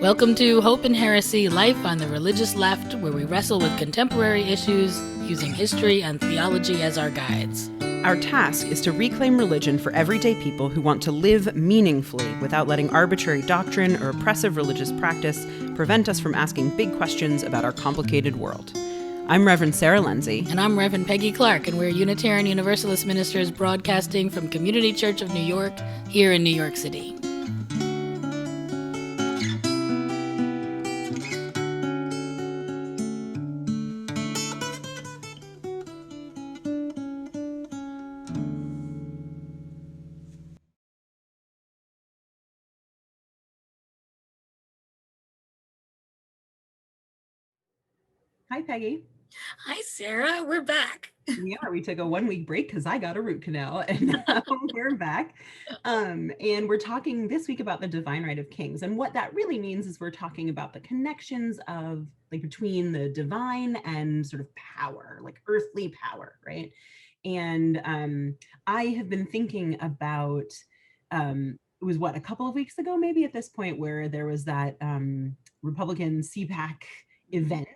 Welcome to Hope and Heresy, Life on the Religious Left, where we wrestle with contemporary issues using history and theology as our guides. Our task is to reclaim religion for everyday people who want to live meaningfully without letting arbitrary doctrine or oppressive religious practice prevent us from asking big questions about our complicated world. I'm Reverend Sarah Lindsay. And I'm Reverend Peggy Clark, and we're Unitarian Universalist ministers broadcasting from Community Church of New York, here in New York City. Hi, Peggy. Hi, Sarah. We're back. Yeah, we took a 1-week break because I got a root canal, and now we're back. And we're talking this week about the divine right of kings. And what that really means is we're talking about the connections of between the divine and sort of power, like earthly power, right? And I have been thinking about, it was a couple of weeks ago, maybe at this point, where there was that Republican CPAC event.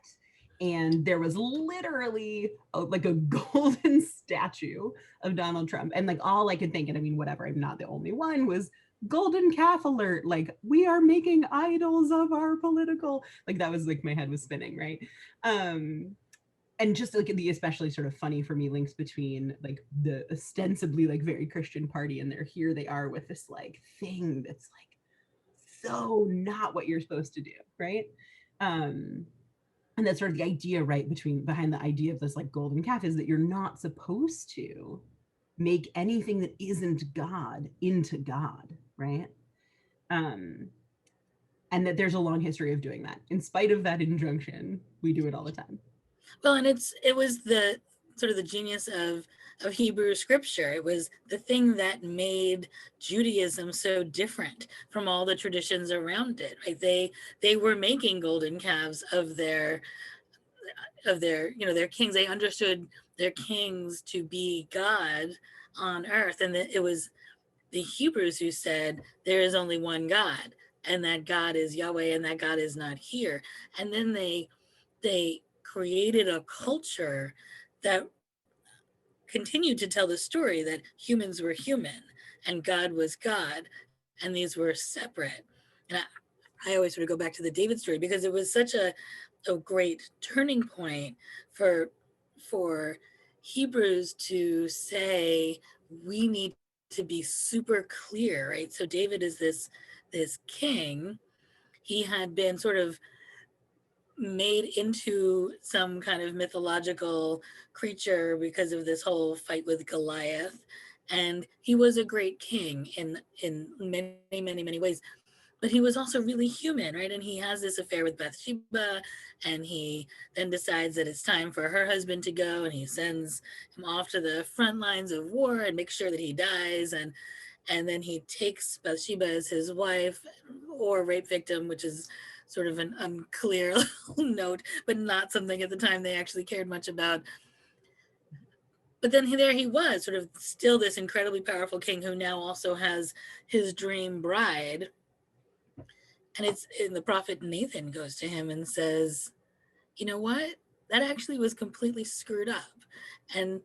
And there was literally a golden statue of Donald Trump. And all I could think, and I mean, whatever, I'm not the only one, was golden calf alert. We are making idols of our political, that was my head was spinning, right? And just the especially sort of funny for me links between the ostensibly very Christian party, and here they are with this thing that's so not what you're supposed to do, right? And that's sort of the idea, right, behind the idea of this golden calf, is that you're not supposed to make anything that isn't God into God, right? And that there's a long history of doing that. In spite of that injunction, we do it all the time. Well, and it was the sort of the genius of Hebrew scripture. It was the thing that made Judaism so different from all the traditions around it, right? They were making golden calves of their their kings. They understood their kings to be God on earth, and that it was the Hebrews who said there is only one God, and that God is Yahweh, and that God is not here. And then they created a culture that continued to tell the story that humans were human and God was God, and these were separate. And I always sort of go back to the David story, because it was such a great turning point for Hebrews to say, we need to be super clear, right? So David is this king. He had been sort of made into some kind of mythological creature because of this whole fight with Goliath, and he was a great king in many ways, but he was also really human, right? And he has this affair with Bathsheba, and he then decides that it's time for her husband to go, and he sends him off to the front lines of war and makes sure that he dies, and then he takes Bathsheba as his wife or rape victim, which is sort of an unclear note, but not something at the time they actually cared much about. But then there he was, sort of still this incredibly powerful king who now also has his dream bride. And the prophet Nathan goes to him and says, you know what? That actually was completely screwed up. And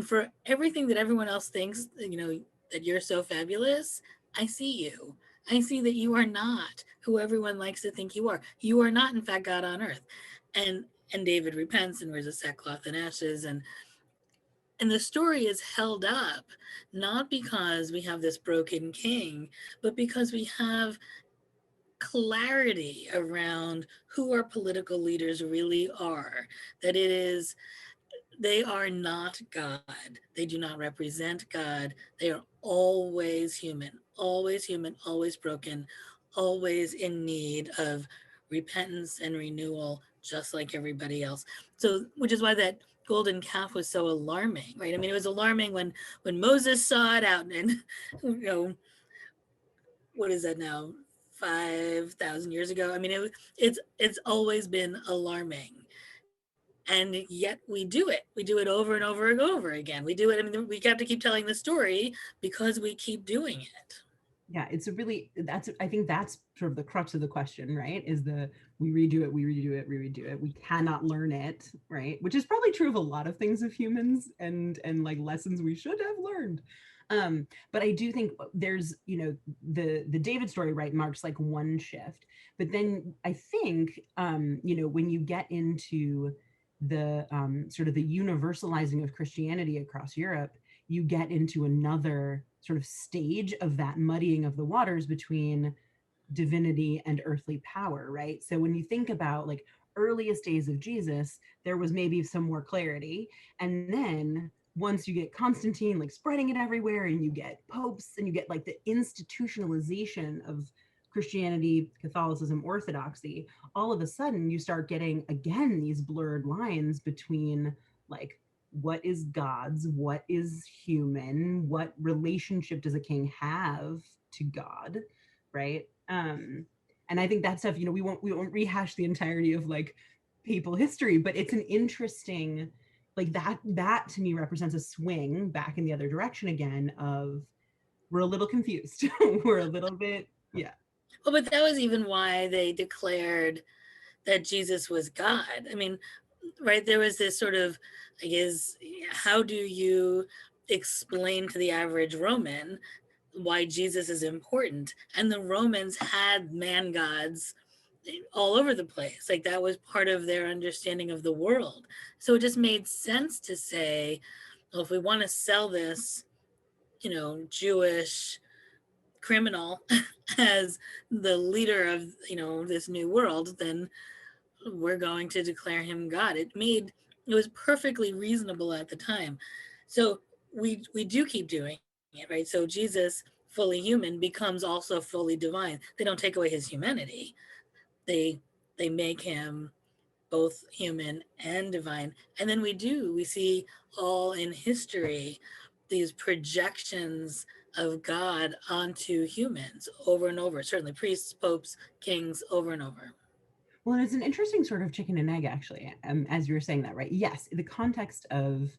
for everything that everyone else thinks, that you're so fabulous, I see you. I see that you are not who everyone likes to think you are. You are not, in fact, God on earth. And David repents and wears a sackcloth and ashes. And the story is held up, not because we have this broken king, but because we have clarity around who our political leaders really are. That they are not God. They do not represent God. They are always human, always broken, always in need of repentance and renewal, just like everybody else. So, which is why that golden calf was so alarming, right? I mean, it was alarming when Moses saw it out, and what is that now? 5,000 years ago. I mean, it's always been alarming. And yet we do it. We do it over and over and over again. We do it. I mean, we have to keep telling the story because we keep doing it. Yeah, it's a really, I think that's sort of the crux of the question, right? Is we redo it, we redo it, we redo it. We cannot learn it, right? Which is probably true of a lot of things of humans and like lessons we should have learned. But I do think there's, the David story, right, marks like one shift. But then I think, when you get into the sort of the universalizing of Christianity across Europe, you get into another sort of stage of that muddying of the waters between divinity and earthly power, right? So when you think about like earliest days of Jesus, there was maybe some more clarity. And then once you get Constantine like spreading it everywhere, and you get popes, and you get like the institutionalization of Christianity, Catholicism, Orthodoxy, all of a sudden you start getting again these blurred lines between like what is God's, what is human, what relationship does a king have to God, right? And I think that stuff, we won't rehash the entirety of like papal history, but it's an interesting, like that to me represents a swing back in the other direction again of we're a little confused. We're a little bit, yeah. Well, but that was even why they declared that Jesus was God. I mean, right, there was this sort of, I guess, how do you explain to the average Roman why Jesus is important? And the Romans had man gods all over the place. Like that was part of their understanding of the world. So it just made sense to say, well, if we want to sell this, Jewish criminal as the leader of, this new world, then we're going to declare him God. It was perfectly reasonable at the time. So we do keep doing it, right? So Jesus, fully human, becomes also fully divine. They don't take away his humanity. They they make him both human and divine. And then we see all in history these projections of God onto humans over and over, certainly priests, popes, kings, over and over. Well, it's an interesting sort of chicken and egg, actually, as you were saying that, right? Yes, the context of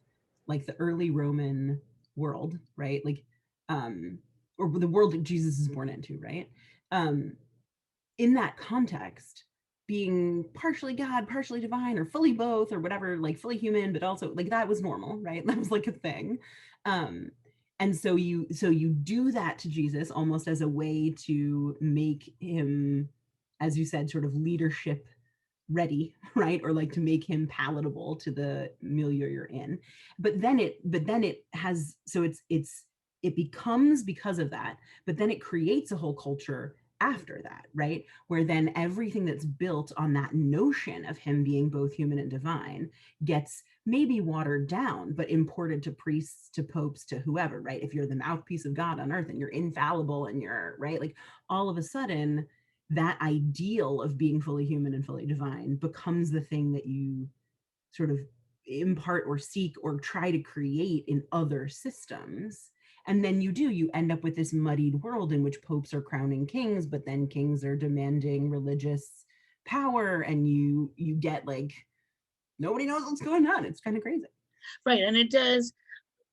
like the early Roman world, right? Like, or the world that Jesus is born into, right? Um, in that context, being partially God, partially divine, or fully both, or whatever, like fully human, but also like that was normal, right? That was like a thing. Um, and so you do that to Jesus almost as a way to make him, as you said, sort of leadership ready, right? Or like to make him palatable to the milieu you're in. But then it has, so it becomes because of that, but then it creates a whole culture after that, right? Where then everything that's built on that notion of him being both human and divine gets maybe watered down, but imported to priests, to popes, to whoever, right? If you're the mouthpiece of God on earth and you're infallible and you're, right? Like all of a sudden, that ideal of being fully human and fully divine becomes the thing that you sort of impart or seek or try to create in other systems. And then you end up with this muddied world in which popes are crowning kings, but then kings are demanding religious power, and you get like nobody knows what's going on. It's kind of crazy. Right. And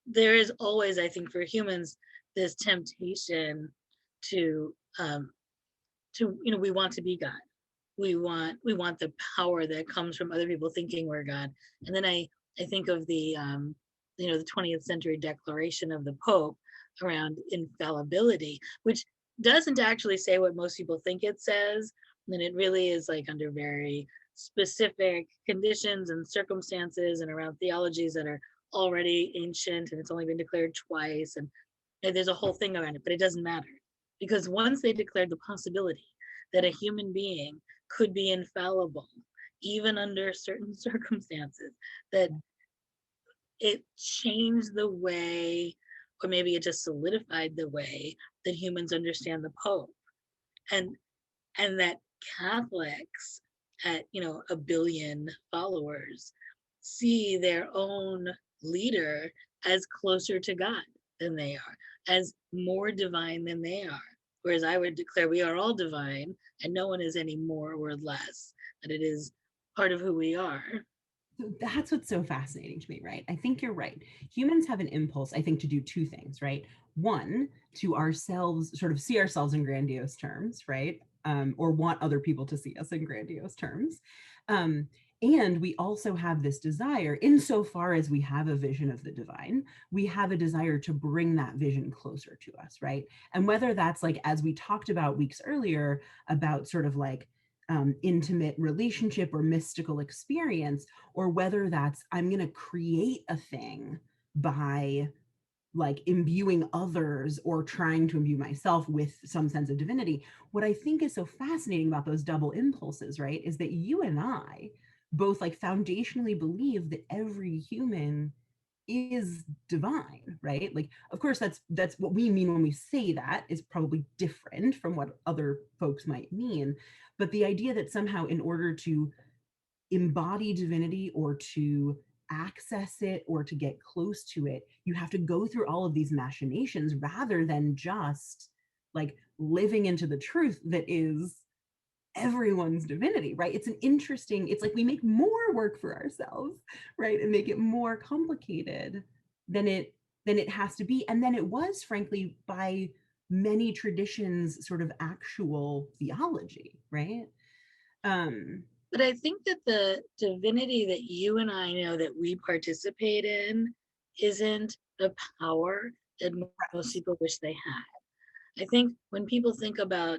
there is always, I think, for humans, this temptation to, we want to be God. We want the power that comes from other people thinking we're God. And then I think of the 20th century declaration of the Pope around infallibility, which doesn't actually say what most people think it says. And it really is like under very specific conditions and circumstances and around theologies that are already ancient, and it's only been declared twice. And there's a whole thing around it, but it doesn't matter, because once they declared the possibility that a human being could be infallible, even under certain circumstances, that it changed the way, or maybe it just solidified the way that humans understand the Pope. And that Catholics at, 1 billion followers see their own leader as closer to God than they are, as more divine than they are. Whereas I would declare we are all divine, and no one is any more or less, that it is part of who we are. So that's what's so fascinating to me, right? I think you're right. Humans have an impulse, I think, to do two things, right? one, to ourselves, sort of see ourselves in grandiose terms, right? Or want other people to see us in grandiose terms. And we also have this desire, insofar as we have a vision of the divine, we have a desire to bring that vision closer to us, right? And whether that's like, as we talked about weeks earlier, about sort of like intimate relationship or mystical experience, or whether that's I'm going to create a thing by like imbuing others or trying to imbue myself with some sense of divinity. What I think is so fascinating about those double impulses, right, is that you and I both like foundationally believe that every human is divine, right? Like, of course, that's what we mean when we say that is probably different from what other folks might mean. But the idea that somehow in order to embody divinity or to access it or to get close to it, you have to go through all of these machinations rather than just like living into the truth that is everyone's divinity, right? It's an interesting, it's like we make more work for ourselves, right? And make it more complicated than it has to be. And then it was, frankly, by many traditions, sort of actual theology, right? But I think that the divinity that you and I know that we participate in isn't the power that most people wish they had. I think when people think about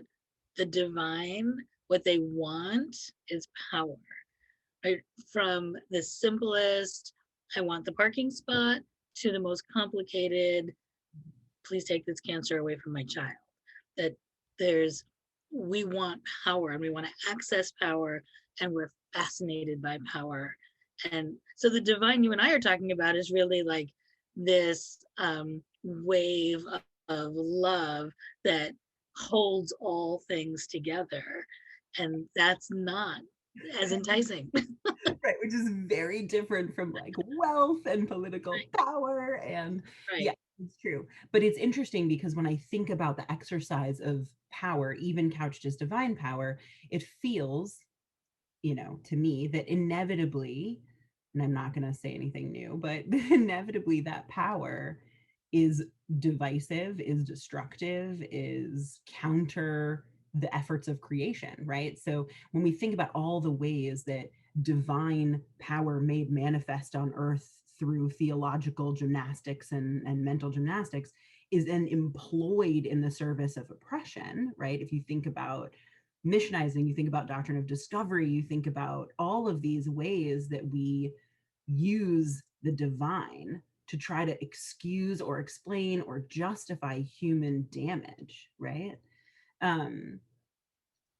the divine, what they want is power, right? From the simplest, I want the parking spot, to the most complicated, please take this cancer away from my child. That there's, we want power and we want to access power, and we're fascinated by power. And so the divine you and I are talking about is really like this wave of love that holds all things together. And that's not as enticing. Right, which is very different from like wealth and political Right. power. And yeah, Right. it's true. But it's interesting because when I think about the exercise of power, even couched as divine power, it feels, to me that inevitably, and I'm not going to say anything new, but inevitably that power is divisive, is destructive, is counter the efforts of creation, right? So when we think about all the ways that divine power made manifest on earth through theological gymnastics and mental gymnastics is then employed in the service of oppression, right? If you think about missionizing, you think about doctrine of discovery, you think about all of these ways that we use the divine to try to excuse or explain or justify human damage, right? um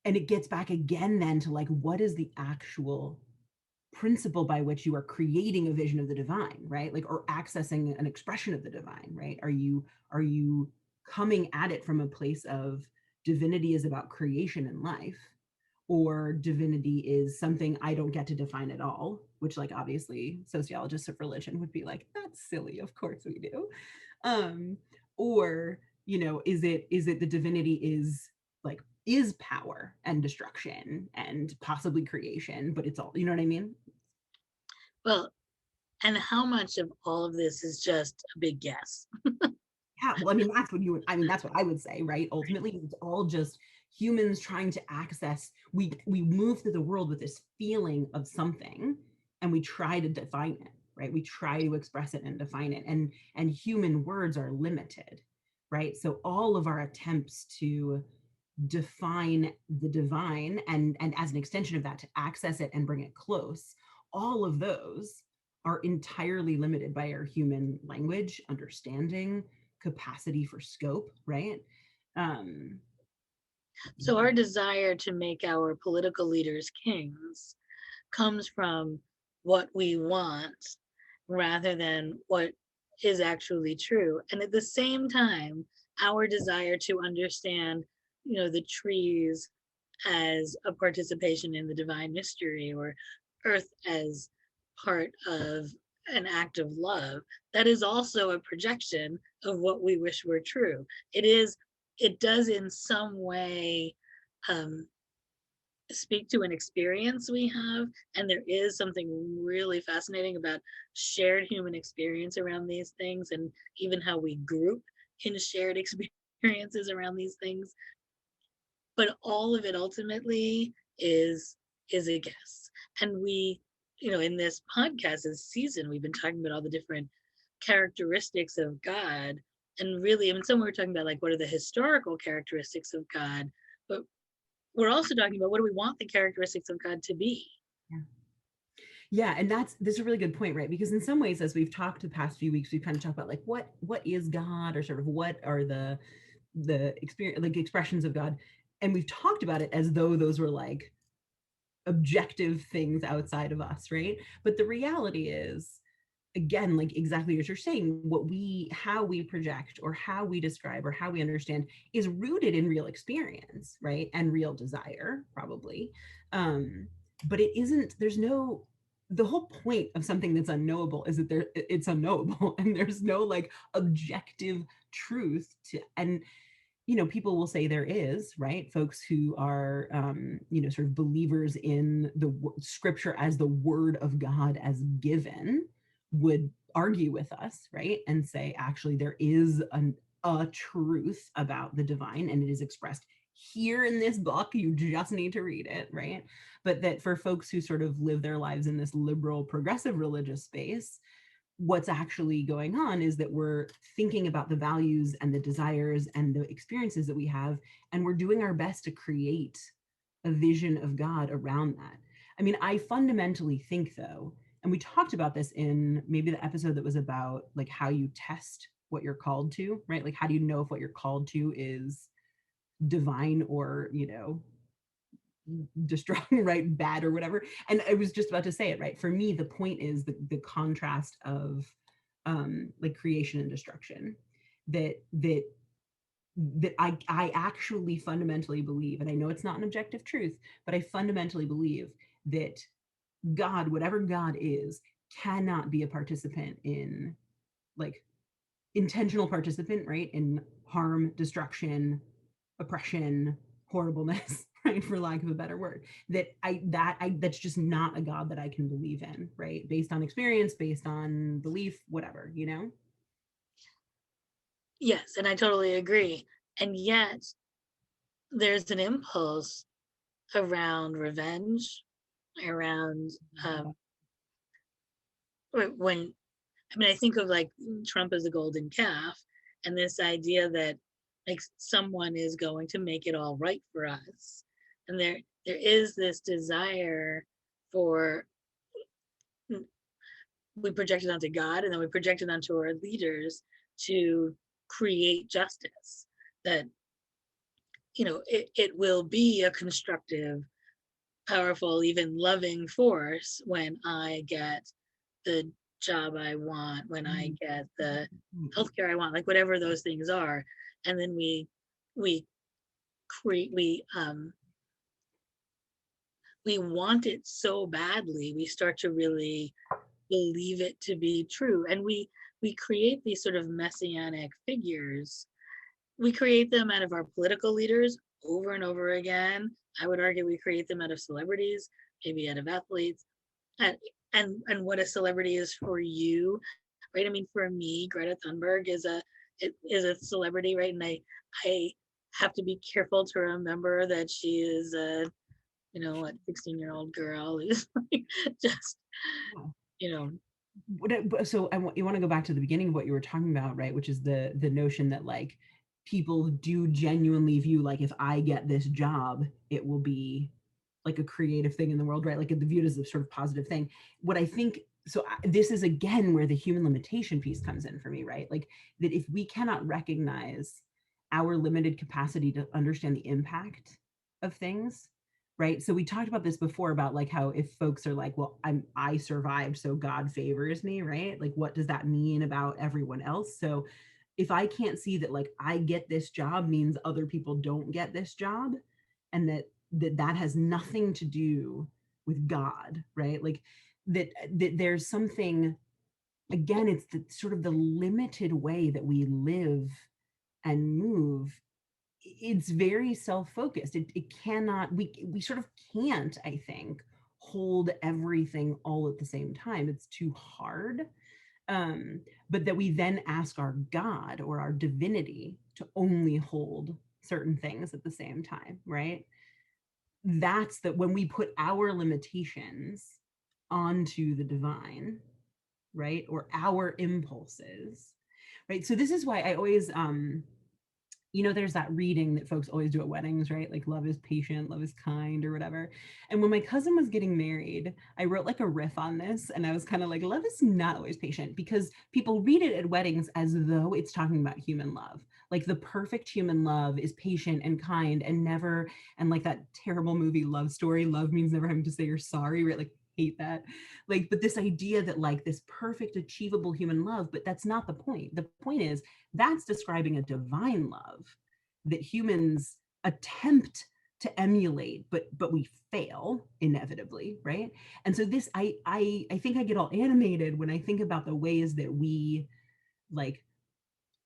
and it gets back again then to like, what is the actual principle by which you are creating a vision of the divine, right? Like, or accessing an expression of the divine, right? Are you coming at it from a place of divinity is about creation and life, or divinity is something I don't get to define at all, which like obviously sociologists of religion would be like, that's silly, of course we do. um or is it the divinity is like, is power and destruction and possibly creation, but it's all, you know what I mean? Well, and how much of all of this is just a big guess? Yeah, well, I mean, that's what I would say, right? Ultimately, it's all just humans trying to access. We move through the world with this feeling of something, and we try to define it, right? We try to express it and define it, and human words are limited, right? So all of our attempts to define the divine and as an extension of that to access it and bring it close, all of those are entirely limited by our human language understanding, capacity for scope, right? um So our desire to make our political leaders kings comes from what we want rather than what is actually true. And at the same time, our desire to understand, the trees as a participation in the divine mystery, or earth as part of an act of love, that is also a projection of what we wish were true. It does in some way um, speak to an experience we have. And there is something really fascinating about shared human experience around these things, and even how we group in shared experiences around these things, but all of it ultimately is a guess. And we, in this podcast, this season, we've been talking about all the different characteristics of God. And really, I mean, some we were talking about like what are the historical characteristics of God, but we're also talking about what do we want the characteristics of God to be. Yeah. Yeah, and that's a really good point, right? Because in some ways, as we've talked the past few weeks, we've kind of talked about like what is God, or sort of what are the experience, like expressions of God, and we've talked about it as though those were like objective things outside of us, right? But the reality is, again, like exactly as you're saying, how we project or how we describe or how we understand is rooted in real experience, right? And real desire, probably. But it isn't, there's no, the whole point of something that's unknowable is that it's unknowable and there's no like objective truth to, and people will say there is, right? Folks who are, sort of believers in the scripture as the word of God as given would argue with us, right? And say, actually, there is a truth about the divine and it is expressed here in this book. You just need to read it, right? But that for folks who sort of live their lives in this liberal, progressive religious space, what's actually going on is that we're thinking about the values and the desires and the experiences that we have, and we're doing our best to create a vision of God around that. I mean, I fundamentally think, though, and we talked about this in maybe the episode that was about like how you test what you're called to, right? Like, how do you know if what you're called to is divine or, destructive, right, bad or whatever. And I was just about to say it, right? For me, the point is the contrast of like creation and destruction, that I actually fundamentally believe, and I know it's not an objective truth, but I fundamentally believe that God, whatever God is, cannot be a participant in, like, intentional participant, right, in harm, destruction, oppression, horribleness, right, for lack of a better word. That's just not a God that I can believe in, right, based on experience, based on belief, whatever, Yes, and I totally agree. And yet there's an impulse around revenge, around when I mean, I think of like Trump as a golden calf, and this idea that like someone is going to make it all right for us, and there is this desire for, we project it onto God, and then we project it onto our leaders to create justice. That it will be a constructive, powerful, even loving force when I get the job I want, when I get the healthcare I want, like whatever those things are. And then we create we want it so badly, we start to really believe it to be true. And we create these sort of messianic figures. We create them out of our political leaders over and over again. I would argue we create them out of celebrities, maybe out of athletes, and and what a celebrity is for you, right? I mean, for me, Greta Thunberg is a celebrity, right? And I have to be careful to remember that she is a, what, 16-year-old girl who's like just, you know. So you want to go back to the beginning of what you were talking about, right? Which is the notion that like people do genuinely view, like, if I get this job, it will be like a creative thing in the world, right? Like it's viewed as a sort of positive thing. What I think, this is again where the human limitation piece comes in for me, right? Like that if we cannot recognize our limited capacity to understand the impact of things, right? So we talked about this before about like how if folks are like, well, I survived, so God favors me, right? Like what does that mean about everyone else? So if I can't see that like I get this job means other people don't get this job, and that has nothing to do with God, right? Like that there's something, again, it's the sort of the limited way that we live and move. It's very self-focused. It cannot, we sort of can't, I think, hold everything all at the same time. It's too hard. but that we then ask our God or our divinity to only hold certain things at the same time, right? That's that when we put our limitations onto the divine, right? Or our impulses, right? So this is why I always there's that reading that folks always do at weddings, right? Like love is patient, love is kind, or whatever. And when my cousin was getting married, I wrote like a riff on this, and I was kind of like, love is not always patient, because people read it at weddings as though it's talking about human love. Like the perfect human love is patient and kind and never, and like that terrible movie Love Story, love means never having to say you're sorry, right? Like hate that. Like, but this idea that like this perfect achievable human love, but that's not the point. The point is that's describing a divine love that humans attempt to emulate, but we fail inevitably, right? And so this, I think I get all animated when I think about the ways that we like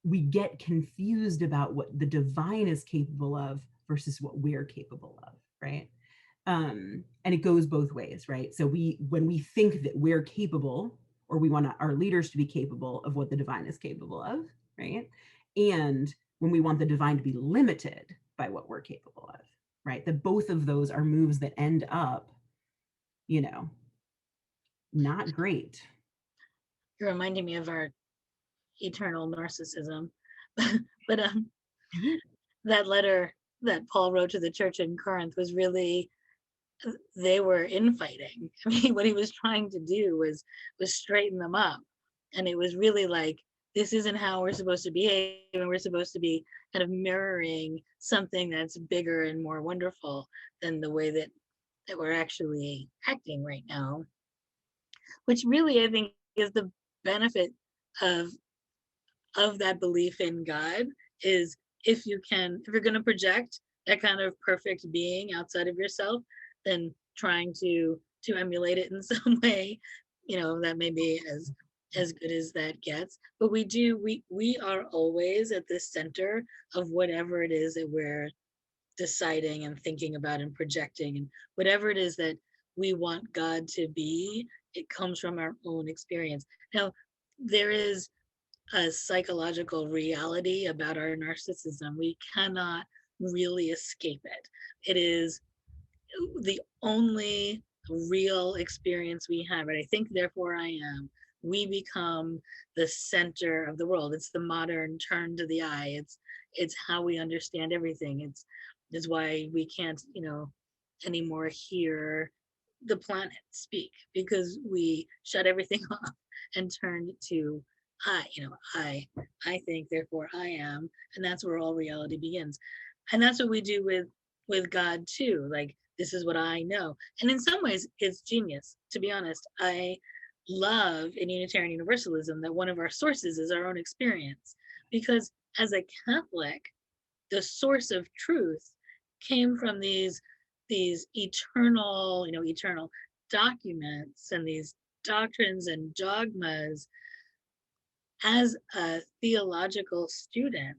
we get confused about what the divine is capable of versus what we're capable of, right? And it goes both ways, right? So when we think that we're capable, or we want our leaders to be capable of what the divine is capable of, right? And when we want the divine to be limited by what we're capable of, right? That both of those are moves that end up, you know, not great. You're reminding me of our eternal narcissism. But Mhm. that letter that Paul wrote to the church in Corinth was really, they were infighting. I mean, what he was trying to do was straighten them up, and it was really like, this isn't how we're supposed to behave, and we're supposed to be kind of mirroring something that's bigger and more wonderful than the way that we're actually acting right now. Which really, I think, is the benefit of that belief in God, is if you're going to project that kind of perfect being outside of yourself, then trying to emulate it in some way, that may be as good as that gets. But we are always at the center of whatever it is that we're deciding and thinking about and projecting, and whatever it is that we want God to be, it comes from our own experience. Now, there is a psychological reality about our narcissism. We cannot really escape it. It is the only real experience we have. And I think, therefore, I am. We become the center of the world. It's the modern turn to the eye. It's how we understand everything. It's why we can't, anymore hear the planet speak, because we shut everything off and turned to I think, therefore I am, and that's where all reality begins. And that's what we do with God too. Like, this is what I know. And in some ways it's genius, to be honest. I love in Unitarian Universalism that one of our sources is our own experience, because as a Catholic, the source of truth came from these eternal documents and these doctrines and dogmas. As a theological student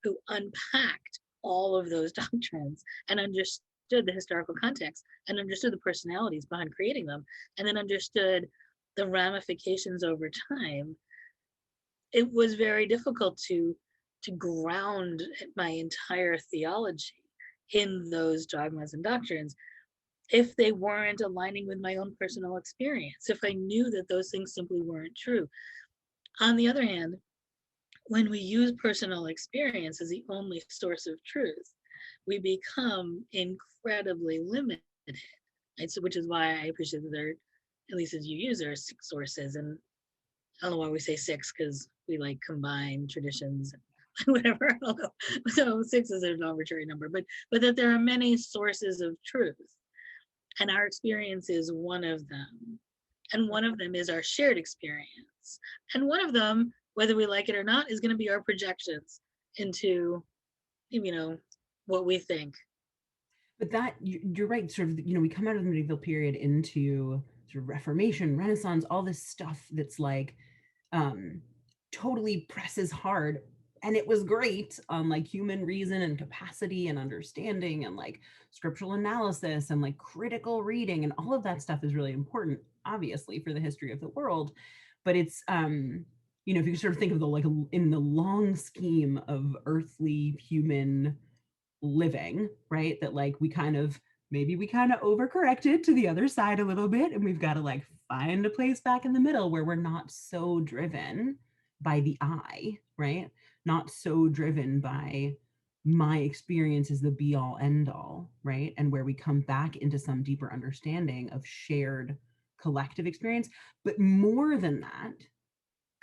who unpacked all of those doctrines and understood the historical context and understood the personalities behind creating them, and then understood the ramifications over time, it was very difficult to ground my entire theology in those dogmas and doctrines if they weren't aligning with my own personal experience, if I knew that those things simply weren't true. On the other hand, when we use personal experience as the only source of truth, we become incredibly limited. Right? So, which is why I appreciate that there, at least as you use, there are six sources. And I don't know why we say six, because we like combine traditions and whatever. I don't know. So six is an arbitrary number, but that there are many sources of truth, and our experience is one of them. And one of them is our shared experience. And one of them, whether we like it or not, is going to be our projections into, what we think. But that you're right. Sort of, we come out of the medieval period into sort of Reformation, Renaissance, all this stuff that's like um, totally presses hard. And it was great on like human reason and capacity and understanding and like scriptural analysis and like critical reading, and all of that stuff is really important, obviously, for the history of the world. But it's if you sort of think of the like in the long scheme of earthly human living, right? That like maybe we kind of overcorrected to the other side a little bit, and we've got to like find a place back in the middle where we're not so driven by the I, right? Not so driven by my experience is the be all end all, right? And where we come back into some deeper understanding of shared collective experience. But more than that,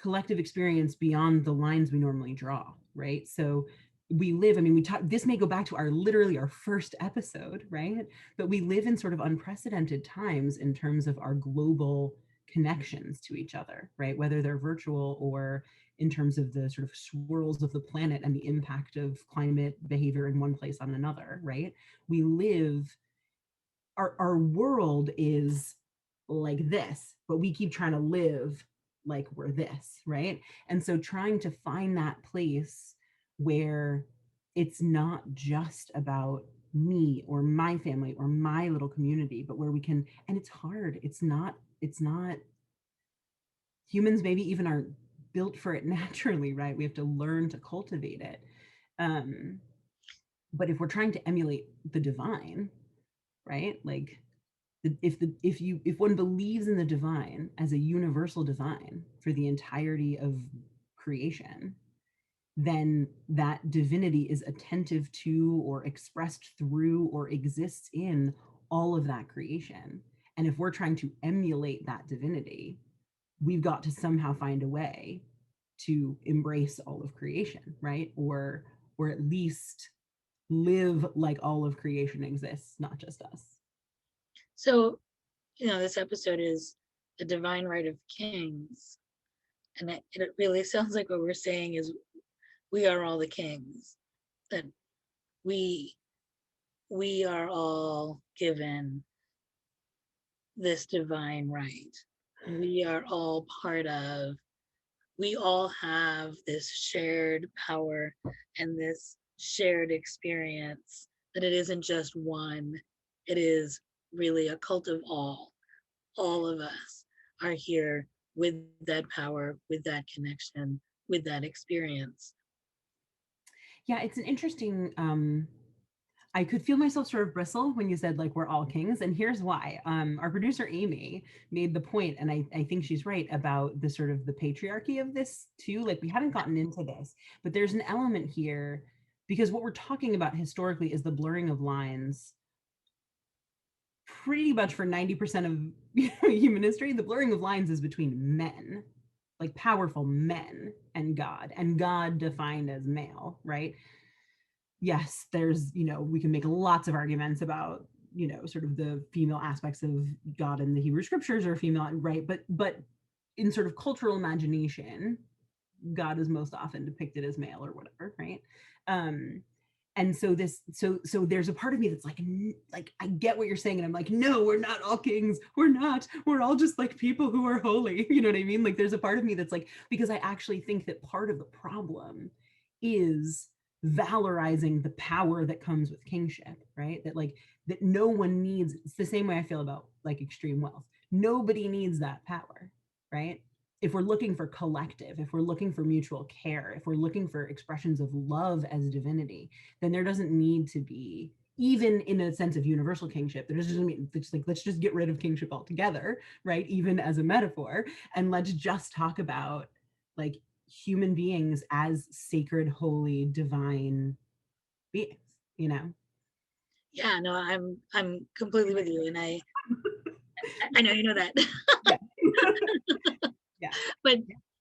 collective experience beyond the lines we normally draw, right? So we live, I mean, we talk, this may go back to literally our first episode, right? But we live in sort of unprecedented times in terms of our global connections to each other, right? Whether they're virtual or in terms of the sort of swirls of the planet and the impact of climate behavior in one place on another, right? We live, our world is like this, but we keep trying to live like we're this, right? And so trying to find that place where it's not just about me or my family or my little community, but where we can, and it's hard. It's not humans maybe even aren't built for it naturally, right? We have to learn to cultivate it. Um, but if we're trying to emulate the divine, right? Like if one believes in the divine as a universal divine for the entirety of creation, then that divinity is attentive to or expressed through or exists in all of that creation. And if we're trying to emulate that divinity, we've got to somehow find a way to embrace all of creation, right? Or at least live like all of creation exists, not just us. So, this episode is the divine right of kings. And it really sounds like what we're saying is we are all the kings, that we we are all given this divine right. We are all we all have this shared power and this shared experience, that it isn't just one, it is really a cult of all. All of us are here with that power, with that connection, with that experience. Yeah, it's an interesting I could feel myself sort of bristle when you said like we're all kings, and here's why. Our producer Amy made the point, and I think she's right about the sort of the patriarchy of this too. Like we haven't gotten into this, but there's an element here because what we're talking about historically is the blurring of lines. Pretty much for 90% of human history, the blurring of lines is between men, like powerful men, and God defined as male, right? Yes, there's, we can make lots of arguments about, sort of the female aspects of God in the Hebrew scriptures or female, right? But in sort of cultural imagination, God is most often depicted as male or whatever, right? And so there's a part of me that's like I get what you're saying, and I'm like, no, we're not all kings, we're all just like people who are holy, you know what I mean? Like there's a part of me that's like, because I actually think that part of the problem is valorizing the power that comes with kingship, right? That no one needs. It's the same way I feel about like extreme wealth. Nobody needs that power, right? If we're looking for collective, if we're looking for mutual care, if we're looking for expressions of love as divinity, then there doesn't need to be, even in a sense of universal kingship, there doesn't mean it's like, let's just get rid of kingship altogether, right? Even as a metaphor, and let's just talk about like human beings as sacred, holy, divine beings, you know? Yeah, no, I'm completely with you, and I know you know that. Yeah. Yeah. But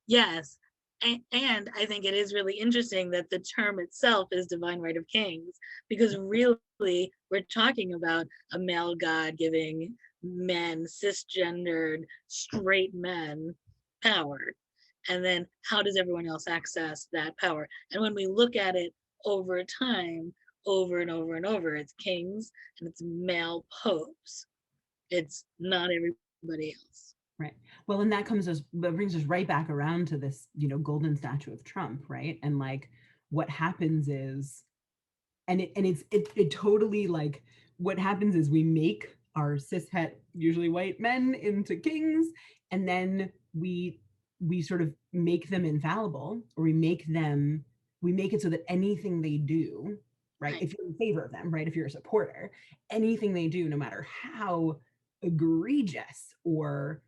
yes, and I think it is really interesting that the term itself is divine right of kings, because really we're talking about a male god giving men, cisgendered, straight men, power. And then how does everyone else access that power? And when we look at it over time, over and over and over, it's kings and it's male popes. It's not everybody else. Right. Well, and that brings us right back around to this, golden statue of Trump, right? And like what happens is, it totally like what happens is we make our cishet, usually white men into kings, and then we we sort of make them infallible, or we make it so that anything they do, right, Right. if you're in favor of them, right, if you're a supporter, anything they do, no matter how egregious or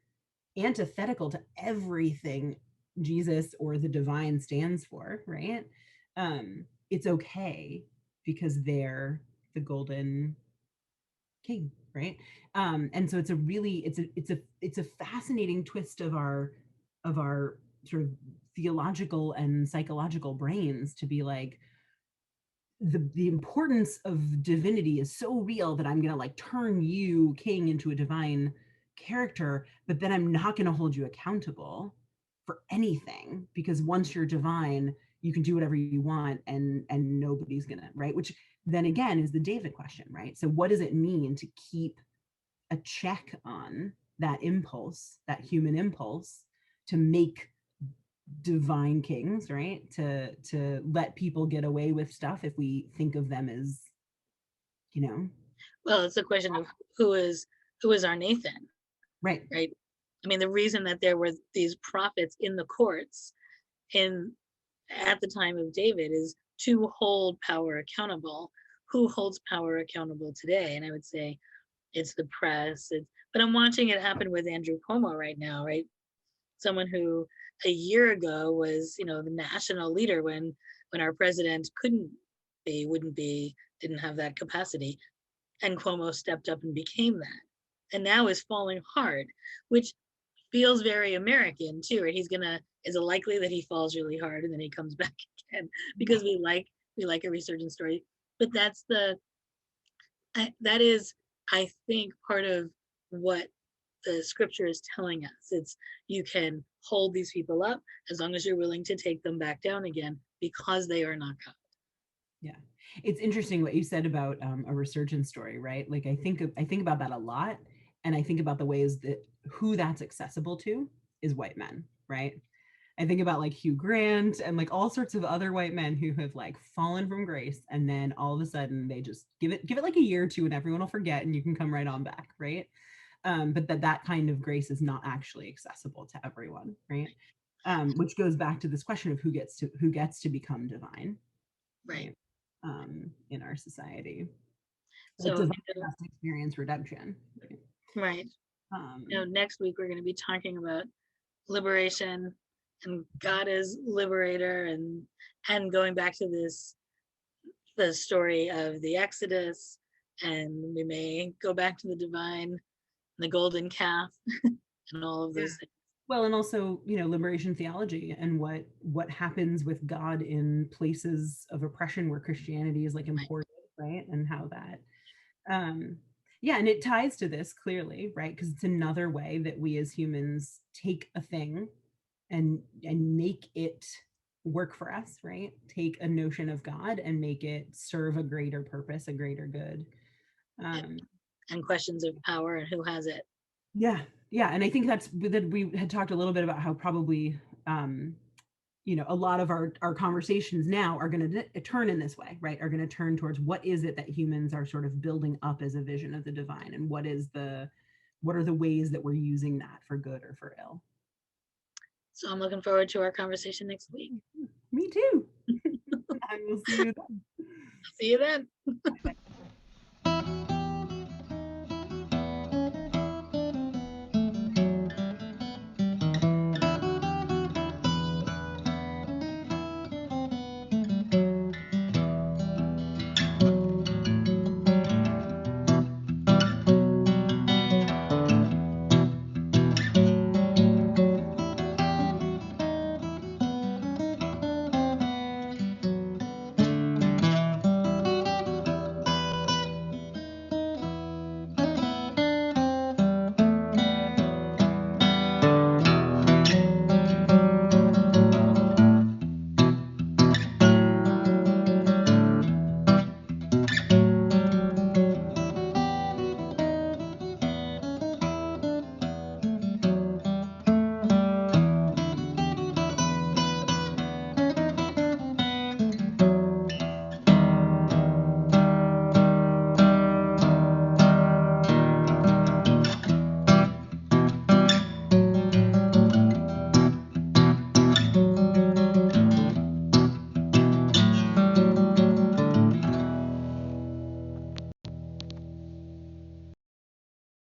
antithetical to everything Jesus or the divine stands for, right, it's okay because they're the golden king, right? And so it's a really it's a fascinating twist of our sort of theological and psychological brains to be like, the importance of divinity is so real that I'm going to like turn you, king, into a divine character, but then I'm not going to hold you accountable for anything, because once you're divine, you can do whatever you want, and nobody's going to, right? Which then again is the David question, right? So what does it mean to keep a check on that impulse, that human impulse, to make divine kings, right, to let people get away with stuff if we think of them as, you know. Well, it's a question of who is our Nathan, Right. right? I mean, the reason that there were these prophets in the courts in at the time of David is to hold power accountable. Who holds power accountable today? And I would say it's the press. But I'm watching it happen with Andrew Cuomo right now, right? Someone who a year ago was, the national leader when our president couldn't be, wouldn't be, didn't have that capacity, and Cuomo stepped up and became that, and now is falling hard, which feels very American too, right? Is it likely that he falls really hard and then he comes back again because we like a resurgent story, but that is, I think, part of what the scripture is telling us. It's, you can hold these people up as long as you're willing to take them back down again, because they are not God. Yeah, it's interesting what you said about a resurgence story, right? Like I think about that a lot, and I think about the ways that who that's accessible to is white men, right? I think about like Hugh Grant and like all sorts of other white men who have like fallen from grace, and then all of a sudden they just give it like a year or two and everyone will forget and you can come right on back, right? But that kind of grace is not actually accessible to everyone, right? Which goes back to this question of who gets to become divine, Right. right? In our society, like So, divine has to experience redemption, right? right. Um, Next week we're going to be talking about liberation and God as liberator, and going back to the story of the Exodus, and we may go back to the divine, the golden calf, and all of those things. well, and also, liberation theology and what happens with God in places of oppression where Christianity is like Right. imported, right? And how that, um, yeah, and it ties to this clearly, right? Because it's another way that we as humans take a thing and make it work for us, right? Take a notion of God and make it serve a greater purpose, a greater good. Yep. Um, And questions of power and who has it. yeah, yeah, and I think that we had talked a little bit about how probably a lot of our conversations now are going to turn in this way, right? Are going to turn towards what is it that humans are sort of building up as a vision of the divine, and what are the ways that we're using that for good or for ill. So I'm looking forward to our conversation next week. Me too. I will see you then. See you then.